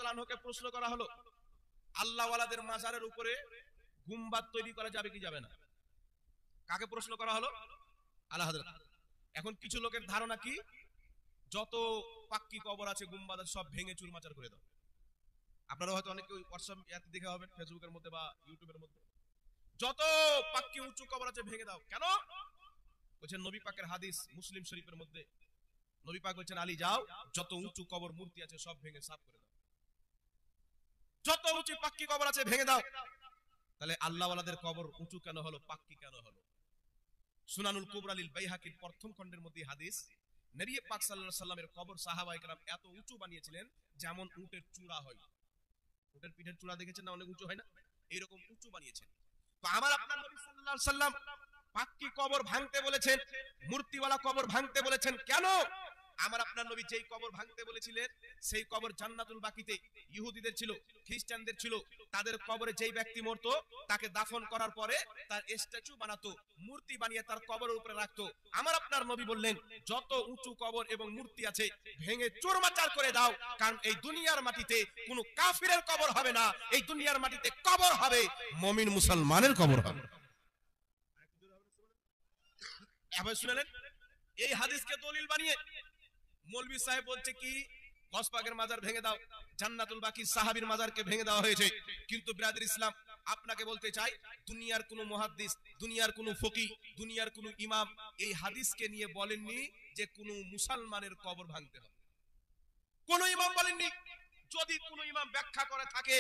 তাআলা আনহুকে প্রশ্ন করা হলো, আল্লাহ ওয়ালাদের মাজারের উপরে গুম্বাদ তৈরি করা যাবে কি যাবে না? কাকে প্রশ্ন করা হলো? আলা হযরত। এখন কিছু লোকের ধারণা কি, যত পাক্কি কবর আছে গুম্বাদ সব ভেঙে চুরমাচার করে দাও। আপনারা হয়তো অনেকে হোয়াটসঅ্যাপ অ্যাপে দেখে হবেন, ফেসবুকের মধ্যে বা ইউটিউবের মধ্যে, যত পাক্কি উঁচু কবর আছে ভেঙে দাও। কেন? বলছেন নবী পাকের হাদিস মুসলিম শরীফের মধ্যে, নবী পাক বলছেন, আলী যাও, যত উঁচু কবর মূর্তি আছে সব ভেঙে সাফ করে দাও, যত উঁচু পাক্কি কবর আছে ভেঙে দাও। তাহলে আল্লাহ ওয়ালাদের কবর উঁচু কেন হলো, পাক্কি কেন হলো? সুনানুল কুবরা লিল বাইহাকির প্রথম খণ্ডের মধ্যে হাদিস, নবী পাক সাল্লাল্লাহু আলাইহি সাল্লামের কবর সাহাবায়ে কেরাম এত উঁচু বানিয়েছিলেন যেমন উটের চূড়া হয়। উটের পিঠের চূড়া দেখেছেন না, অনেক উঁচু হয় না, এইরকম উঁচু বানিয়েছেন। তো আমার আপনার নবী সাল্লাল্লাহু আলাইহি সাল্লাম পাক্কি কবর ভাঙতে বলেছেন, মূর্তিওয়ালা কবর ভাঙতে বলেছেন কেন? আমার আপনার নবী যেই কবর ভাঙতে বলেছিলেন সেই কবর জান্নাতুল বাকিতে ইহুদিদের ছিল, খ্রিস্টানদের ছিল। তাদের কবরে যেই ব্যক্তি মরতো তাকে দাফন করার পরে তার স্ট্যাচু বানাতো, মূর্তি বানিয়ে তার কবরের উপরে রাখতো। আমার আপনার নবী বললেন, যত উঁচু কবর এবং মূর্তি আছে ভেঙে চুরমাচার করে দাও, কারণ এই দুনিয়ার মাটিতে কোনো কাফিরের কবর হবে না, এই দুনিয়ার মাটিতে কবর হবে মুমিন মুসলমানের কবর হবে। এবার শুনেন, এই হাদিসকে দলিল বানিয়ে মৌলভী সাহেব বলছে কি, গসপাকের মাজার ভেঙে দাও, জান্নাতুল বাকি সাহাবীর মাজারকে ভেঙে দেওয়া হয়েছে। কিন্তু বিরাদর ইসলাম, আপনাকে বলতে চাই, দুনিয়ার কোন মুহাদ্দিস, দুনিয়ার কোন ফকিহ, দুনিয়ার কোন ইমাম এই হাদিসকে নিয়ে বলেননি যে কোন মুসলমানের কবর ভাঙতে হবে। কোন ইমাম বলেননি। যদি কোন ইমাম ব্যাখ্যা করে থাকে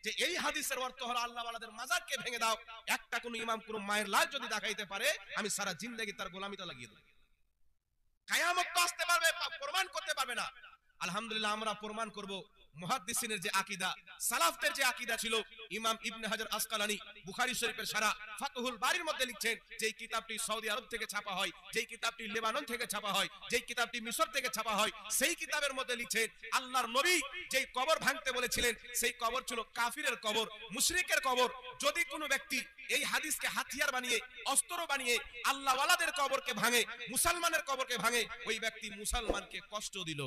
যে এই হাদিসের অর্থ হলো আল্লাহ ওয়ালাদের মাজারকে ভেঙে দাও, একটা কোন ইমাম কোন মায়ের লাশ যদি দেখাইতে পারে, আমি সারা জিন্দেগি তার গোলামিটা লাগিয়ে দেব। কিয়ামত তো আসতে পারবে, প্রমাণ করতে পারবে না। আলহামদুলিল্লাহ আমরা প্রমাণ করব। মুহাদ্দিসিনের যে আকীদা, সালাফদের যে আকীদা ছিল, ইমাম ইবনে হাজার আসকালানী বুখারী শরীফের সারা ফাতহুল বারীর মধ্যে লিখছেন, যেই কিতাবটি সৌদি আরব থেকে ছাপা হয়, যেই কিতাবটি লেবানন থেকে ছাপা হয়, যেই কিতাবটি মিশর থেকে ছাপা হয়, সেই কিতাবের মধ্যে লিখছেন আল্লাহর নবী যেই কবর ভাঙতে বলেছিলেন সেই কবর ছিল কাফিরের কবর, মুশরিকের কবর। যদি কোনো ব্যক্তি এই হাদিসকে হাতিয়ার বানিয়ে, অস্ত্র বানিয়ে আল্লাহ ওয়ালাদের কবরকে ভাঙে, মুসলমানের কবরকে ভাঙে, ওই ব্যক্তি মুসলমানকে কষ্ট দিল।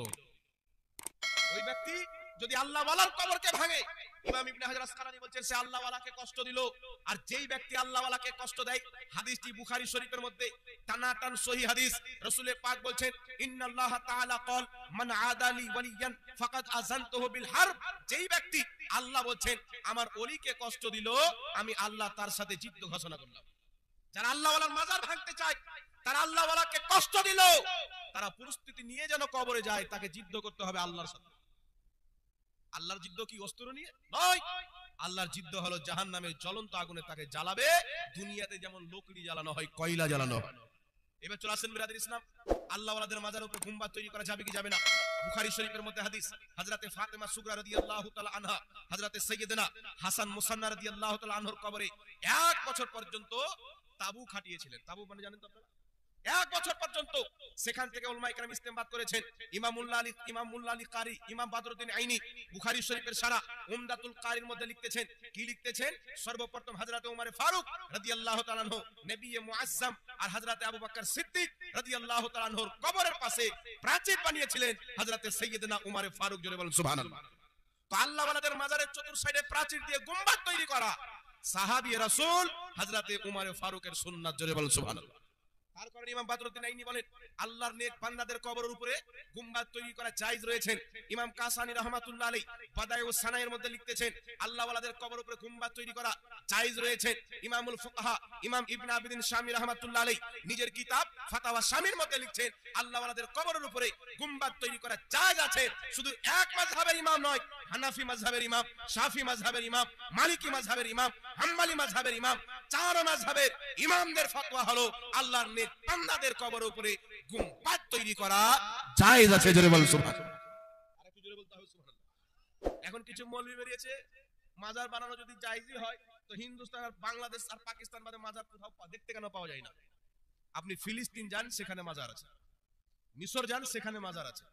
ওই ব্যক্তি যদি আল্লাহ ওয়ালার কবরকে ভাঙে, ইমাম ইবনে হাজার আসকালানী বলছেন সে আল্লাহ ওয়ালাকে কষ্ট দিল। আর যেই ব্যক্তি আল্লাহ ওয়ালাকে কষ্ট দেয়, হাদিসটি বুখারী শরীফের মধ্যে টানাটান সহিহ হাদিস, রাসূল পাক বলছেন, ইন্নাল্লাহ তাআলা ক্বাল মান আদালি ওয়ালিয়ান ফাকাদ আযানতুহু বিল হারব। যেই ব্যক্তি, আল্লাহ বলছেন, আমার ওলিকে কষ্ট দিল, আমি আল্লাহ তার সাথে যুদ্ধ ঘোষণা করলাম। যারা আল্লাহ ওয়ালার মাজার ভাঙতে চায়, তারা আল্লাহ ওয়ালাকে কষ্ট দিল, তারা প্রস্তুতি নিয়ে যেন কবরে যায়, তাকে যুদ্ধ করতে হবে আল্লাহর সাথে। আল্লাহর যুদ্ধ কি অস্ত্র নিয়ে নয়, আল্লাহর যুদ্ধ হলো জাহান্নামের জ্বলন্ত আগুনে তাকে জ্বালাবে। দুনিয়াতে যেমন লকড়ি জ্বালানো হয়, কয়লা জ্বালানো হয়। এবার চলে আসেন বিরাদর ইসলাম, আল্লাহ ওয়ালাদের মাজারের উপর গুম্বাদ তৈরি করা যাবে কি যাবে না? বুখারী শরীফের মধ্যে হাদিস, হযরতে ফাতেমা সুগরা রাদিয়াল্লাহু তাআলা আনহা, হযরতে সাইয়্যিদানা হাসান মুসান্না রাদিয়াল্লাহু তাআলা আনহুর কবরে 1 বছর পর্যন্ত তাবু খাটিয়েছিলেন। তাবু মানে জানেন তো আপনারা? 1 বছর পর্যন্ত সেখান থেকে উলামায়ে কেরাম ইস্তেমবাদ করেছেন। ইমাম মুল্লা আলী কারি, ইমাম বদরুদ্দিন আইনি বুখারী শরীফের সারা উমদাতুল কারির মধ্যে লিখতেছেন, কি লিখতেছেন? সর্বপ্রথম হযরতে ওমর ফারুক রাদিয়াল্লাহু তাআলা আনহু, নবী মুআজ্জম, আর হযরতে আবু বকর সিদ্দিক রাদিয়াল্লাহু তাআলা আনহুর কবরের পাশে প্রাচীর বানিয়েছিলেন হযরতে সাইয়্যিদনা ওমর ফারুক। জোরে বলেন সুবহানাল্লাহ। তো আল্লাহ ওয়ালাদের মাজারের চতুর সাইডে প্রাচীর দিয়ে গুম্বাদ তৈরি করা সাহাবী রাসূল হযরতে ওমর ফারুকের সুন্নাত। জোরে বলেন সুবহানাল্লাহ। তার কারণে ইমাম বদরুদ্দিন আইনি বলেন, আল্লাহর নেক বান্দাদের কবরের উপরে গুম্বাদ তৈরি করা জায়েজ রয়েছে। ইমাম কাসানী রাহমাতুল্লাহ আলাইহি বাদায়ুস সানায়ের মধ্যে লিখতেছেন, আল্লাহ ওয়ালাদের কবরের উপরে গুম্বাদ তৈরি করা জায়েজ রয়েছে। ইমামুল ফুকাহা ইমাম ইবনে আবিদিন শামী রাহমাতুল্লাহ আলাইহি নিজের কিতাব ফাতাওয়া শামীর মধ্যে লিখছেন, আল্লাহ ওয়ালাদের কবরের উপরে গুম্বাদ তৈরি করা জায়েজ আছে। শুধু এক মাযহাবের ইমাম নয়, হানাফি মাযহাবের ইমাম, শাফি মাযহাবের ইমাম, মালিকি মাযহাবের ইমাম, হাম্বলি মাযহাবের ইমাম, চার মাযহাবের ইমামদের ফতোয়া হলো আল্লাহর নেক বান্দাদের কবরের উপরে গুম্বাদ তৈরি করা জায়েজ আছে। জোরে বল সুবহানাল্লাহ। আরেকটু জোরে বলতে হবে সুবহানাল্লাহ। এখন কিছু মৌলভী বেরিয়েছে, মাজার বানানো যদি জায়েজই হয় তো হিন্দুস্তান আর বাংলাদেশ আর পাকিস্তান বাদে মাজার কোথাও দেখতে কেন পাওয়া যায় না? আপনি ফিলিস্তিন যান, সেখানে মাজার আছে। মিশর যান, সেখানে মাজার আছে।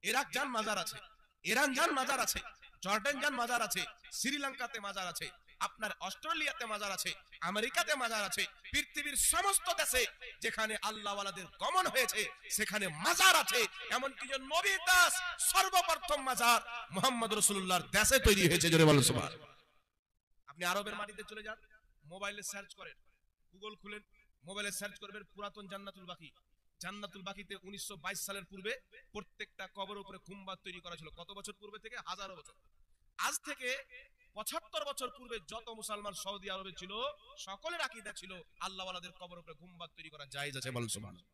ইরাক যান, মাজার আছে। ইরান যান, মাজার আছে। জর্ডান যান, মাজার আছে। শ্রীলঙ্কাতে মাজার আছে। আপনার অস্ট্রেলিয়াতে মাজার আছে, আমেরিকাতে মাজার আছে, পৃথিবীর সমস্ত দেশে যেখানে আল্লাহওয়ালাদের গমন হয়েছে সেখানে মাজার আছে। এমনকি যে নবীর দাস সর্বপ্রথম মাজার মুহাম্মদ রাসূলুল্লাহর দেশে তৈরি হয়েছে। জোরে বলুন সুবহানাল্লাহ। আপনি আরবের মাটিতে চলে যান, মোবাইলে সার্চ করেন, গুগল খুলেন, মোবাইলে সার্চ করবেন পুরাতন জান্নাতুল বাকি। জান্নাতুল বাকিতে 1922 সালের পূর্বে প্রত্যেকটা কবরের উপরে গুম্বাদ তৈরি করা ছিল। কত বছর পূর্বে থেকে? হাজারো বছর। আজ থেকে 75 বছর পূর্বে যত মুসলমান সৌদি আরবে ছিল সকলের আকীদা ছিল আল্লাহওয়ালাদের কবরের উপরে গুম্বাদ তৈরি করা জায়েজ আছে। বলুন সুবহানাল্লাহ।